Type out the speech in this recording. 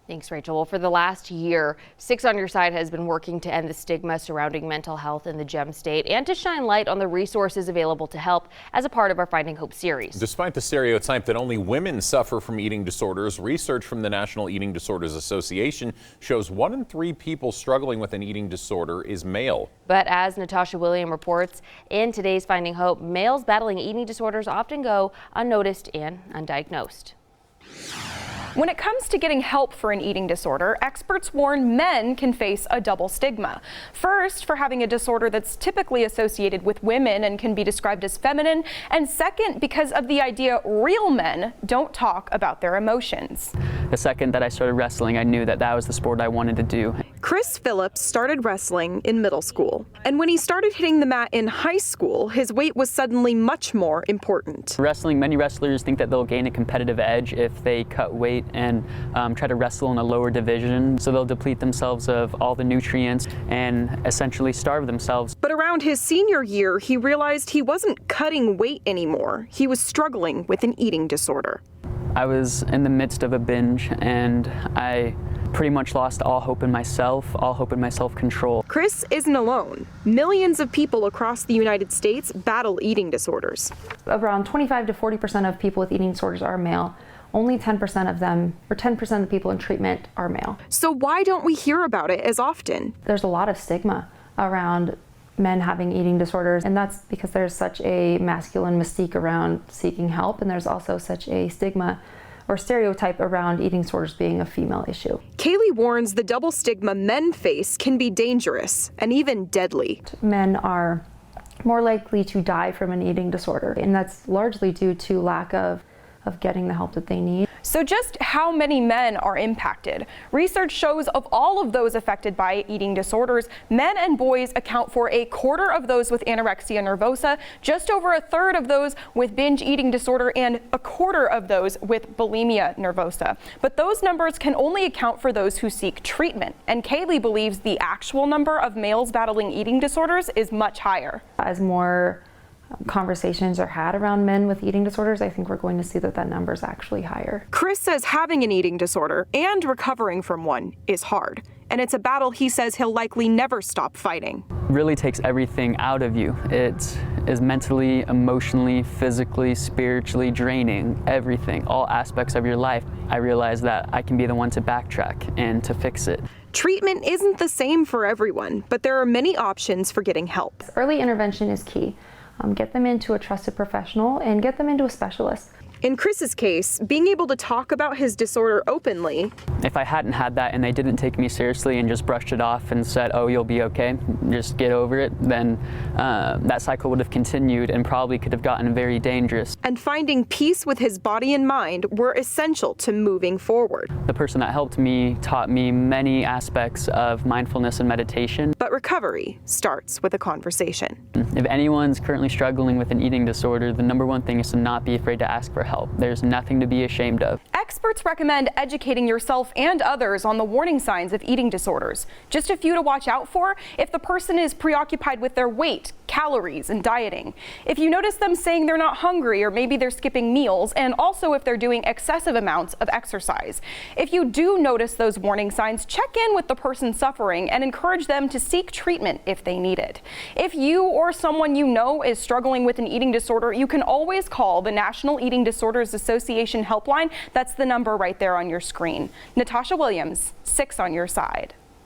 Thanks, Rachel. Well, for the last year, 6 on Your Side has been working to end the stigma surrounding mental health in the Gem State and to shine light on the resources available to help as a part of our Finding Hope series. Despite the stereotype that only women suffer from eating disorders, research from the National Eating Disorders Association shows 1 in 3 people struggling with an eating disorder is male. But as Natasha Williams reports in today's Finding Hope, males battling eating disorders often go unnoticed and undiagnosed. When it comes to getting help for an eating disorder, experts warn men can face a double stigma. First, for having a disorder that's typically associated with women and can be described as feminine, and second, because of the idea real men don't talk about their emotions. The second that I started wrestling, I knew that that was the sport I wanted to do. Chris Phillips started wrestling in middle school, and when he started hitting the mat in high school, his weight was suddenly much more important. Wrestling, many wrestlers think that they'll gain a competitive edge if they cut weight and try to wrestle in a lower division, so they'll deplete themselves of all the nutrients and essentially starve themselves. But around his senior year, he realized he wasn't cutting weight anymore. He was struggling with an eating disorder. I was in the midst of a binge, and I pretty much lost all hope in myself, all hope in my self-control. Chris isn't alone. Millions of people across the United States battle eating disorders. Around 25 to 40% of people with eating disorders are male. Only 10% of them, or 10% of the people in treatment, are male. So why don't we hear about it as often? There's a lot of stigma around men having eating disorders, and that's because there's such a masculine mystique around seeking help, and there's also such a stigma or stereotype around eating disorders being a female issue. Kaylee warns the double stigma men face can be dangerous and even deadly. Men are more likely to die from an eating disorder, and that's largely due to lack of getting the help that they need. So just how many men are impacted? Research shows of all of those affected by eating disorders, men and boys account for 1/4 of those with anorexia nervosa, just over 1/3 of those with binge eating disorder, and 1/4 of those with bulimia nervosa. But those numbers can only account for those who seek treatment. And Kaylee believes the actual number of males battling eating disorders is much higher. As more conversations are had around men with eating disorders, I think we're going to see that that number is actually higher. Chris says having an eating disorder and recovering from one is hard, and it's a battle he says he'll likely never stop fighting. Really takes everything out of you. It is mentally, emotionally, physically, spiritually draining, everything, all aspects of your life. I realized that I can be the one to backtrack and to fix it. Treatment isn't the same for everyone, but there are many options for getting help. Early intervention is key. Get them into a trusted professional and get them into a specialist. In Chris's case, being able to talk about his disorder openly. If I hadn't had that and they didn't take me seriously and just brushed it off and said, oh, you'll be okay, just get over it, then that cycle would have continued and probably could have gotten very dangerous. And finding peace with his body and mind were essential to moving forward. The person that helped me taught me many aspects of mindfulness and meditation. But recovery starts with a conversation. If anyone's currently struggling with an eating disorder, the #1 thing is to not be afraid to ask for help. There's nothing to be ashamed of. Experts recommend educating yourself and others on the warning signs of eating disorders. Just a few to watch out for: if the person is preoccupied with their weight, calories, and dieting; if you notice them saying they're not hungry or maybe they're skipping meals; and also if they're doing excessive amounts of exercise. If you do notice those warning signs, check in with the person suffering and encourage them to seek treatment if they need it. If you or someone you know is struggling with an eating disorder, you can always call the National Eating Disorders Association helpline. That's the number right there on your screen. Natasha Williams, 6 on Your Side.